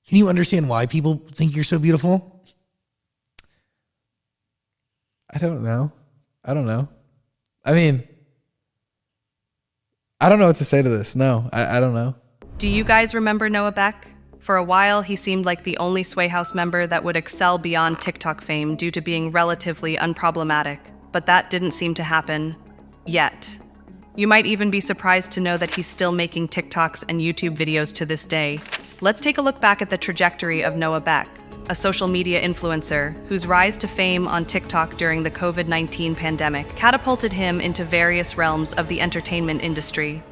Can you understand why people think you're so beautiful? I don't know. I mean, I don't know what to say to this. No, I don't know. Do you guys remember Noah Beck? For a while, he seemed like the only Sway House member that would excel beyond TikTok fame due to being relatively unproblematic, but that didn't seem to happen yet. You might even be surprised to know that he's still making TikToks and YouTube videos to this day. Let's take a look back at the trajectory of Noah Beck, a social media influencer whose rise to fame on TikTok during the COVID-19 pandemic catapulted him into various realms of the entertainment industry.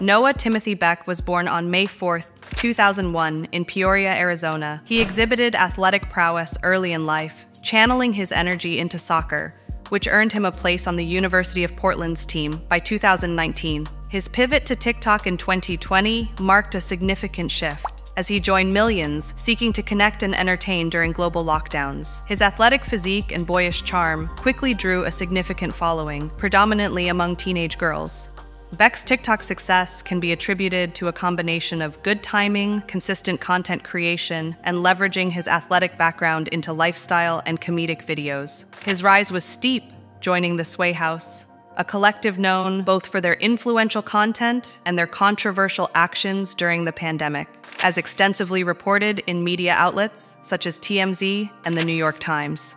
Noah Timothy Beck was born on May 4, 2001, in Peoria, Arizona. He exhibited athletic prowess early in life, channeling his energy into soccer, which earned him a place on the University of Portland's team by 2019. His pivot to TikTok in 2020 marked a significant shift, as he joined millions seeking to connect and entertain during global lockdowns. His athletic physique and boyish charm quickly drew a significant following, predominantly among teenage girls. Beck's TikTok success can be attributed to a combination of good timing, consistent content creation, and leveraging his athletic background into lifestyle and comedic videos. His rise was steep, joining the Sway House, a collective known both for their influential content and their controversial actions during the pandemic, as extensively reported in media outlets such as TMZ and the New York Times.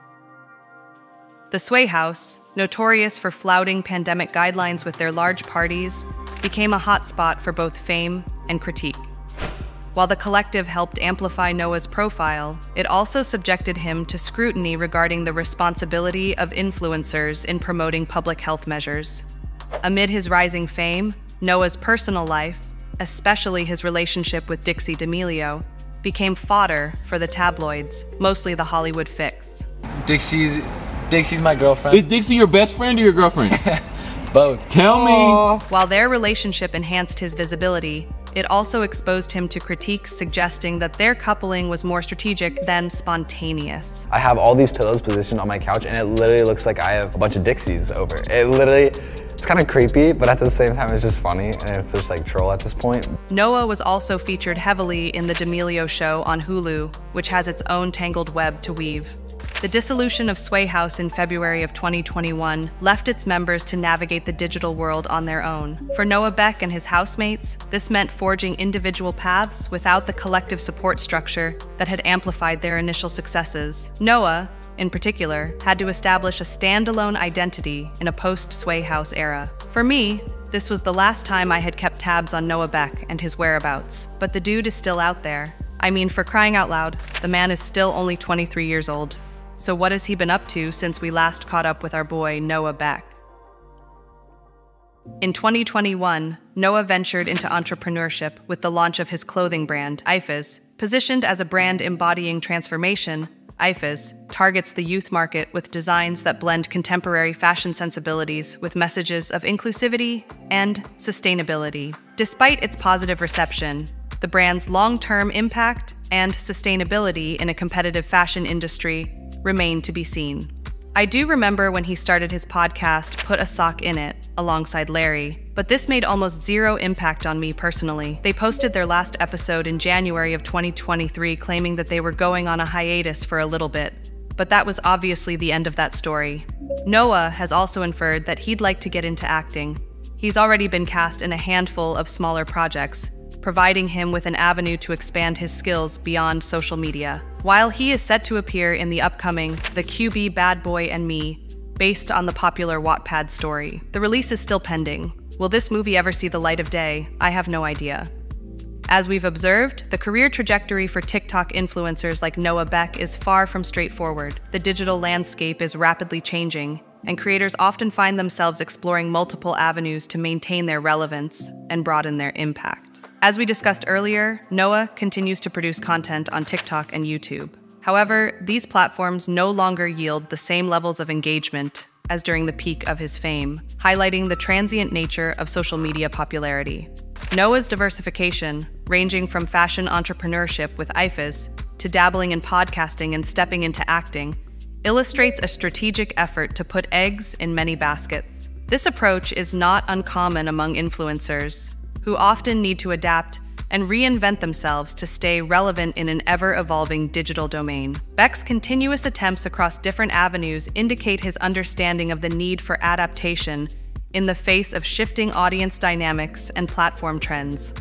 The Sway House, notorious for flouting pandemic guidelines with their large parties, became a hotspot for both fame and critique. While the collective helped amplify Noah's profile, it also subjected him to scrutiny regarding the responsibility of influencers in promoting public health measures. Amid his rising fame, Noah's personal life, especially his relationship with Dixie D'Amelio, became fodder for the tabloids, mostly the Hollywood Fix. Dixie's my girlfriend. Is Dixie your best friend or your girlfriend? Both. Tell me. While their relationship enhanced his visibility, it also exposed him to critiques suggesting that their coupling was more strategic than spontaneous. I have all these pillows positioned on my couch and it literally looks like I have a bunch of Dixies over. It's kind of creepy, but at the same time it's just funny and it's just like troll at this point. Noah was also featured heavily in the D'Amelio Show on Hulu, which has its own tangled web to weave. The dissolution of Sway House in February of 2021 left its members to navigate the digital world on their own. For Noah Beck and his housemates, this meant forging individual paths without the collective support structure that had amplified their initial successes. Noah, in particular, had to establish a standalone identity in a post-Sway House era. For me, this was the last time I had kept tabs on Noah Beck and his whereabouts, but the dude is still out there. I mean, for crying out loud, the man is still only 23 years old. So what has he been up to since we last caught up with our boy Noah Beck? In 2021, Noah ventured into entrepreneurship with the launch of his clothing brand, IPHIS. Positioned as a brand embodying transformation, IPHIS targets the youth market with designs that blend contemporary fashion sensibilities with messages of inclusivity and sustainability. Despite its positive reception, the brand's long-term impact and sustainability in a competitive fashion industry remain to be seen. I do remember when he started his podcast, Put a Sock in It, alongside Larry, but this made almost zero impact on me personally. They posted their last episode in January of 2023 claiming that they were going on a hiatus for a little bit, but that was obviously the end of that story. Noah has also inferred that he'd like to get into acting. He's already been cast in a handful of smaller projects, providing him with an avenue to expand his skills beyond social media. While he is set to appear in the upcoming The QB Bad Boy and Me, based on the popular Wattpad story, the release is still pending. Will this movie ever see the light of day? I have no idea. As we've observed, the career trajectory for TikTok influencers like Noah Beck is far from straightforward. The digital landscape is rapidly changing, and creators often find themselves exploring multiple avenues to maintain their relevance and broaden their impact. As we discussed earlier, Noah continues to produce content on TikTok and YouTube. However, these platforms no longer yield the same levels of engagement as during the peak of his fame, highlighting the transient nature of social media popularity. Noah's diversification, ranging from fashion entrepreneurship with IPHIS to dabbling in podcasting and stepping into acting, illustrates a strategic effort to put eggs in many baskets. This approach is not uncommon among influencers, who often need to adapt and reinvent themselves to stay relevant in an ever-evolving digital domain. Beck's continuous attempts across different avenues indicate his understanding of the need for adaptation in the face of shifting audience dynamics and platform trends.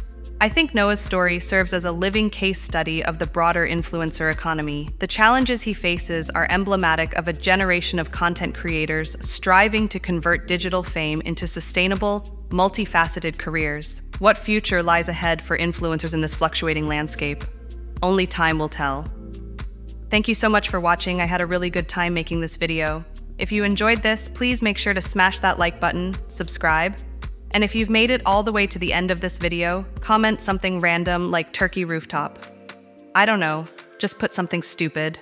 I think Noah's story serves as a living case study of the broader influencer economy. The challenges he faces are emblematic of a generation of content creators striving to convert digital fame into sustainable, multifaceted careers. What future lies ahead for influencers in this fluctuating landscape? Only time will tell. Thank you so much for watching. I had a really good time making this video. If you enjoyed this, please make sure to smash that like button, subscribe, and if you've made it all the way to the end of this video, comment something random like turkey rooftop. I don't know, just put something stupid.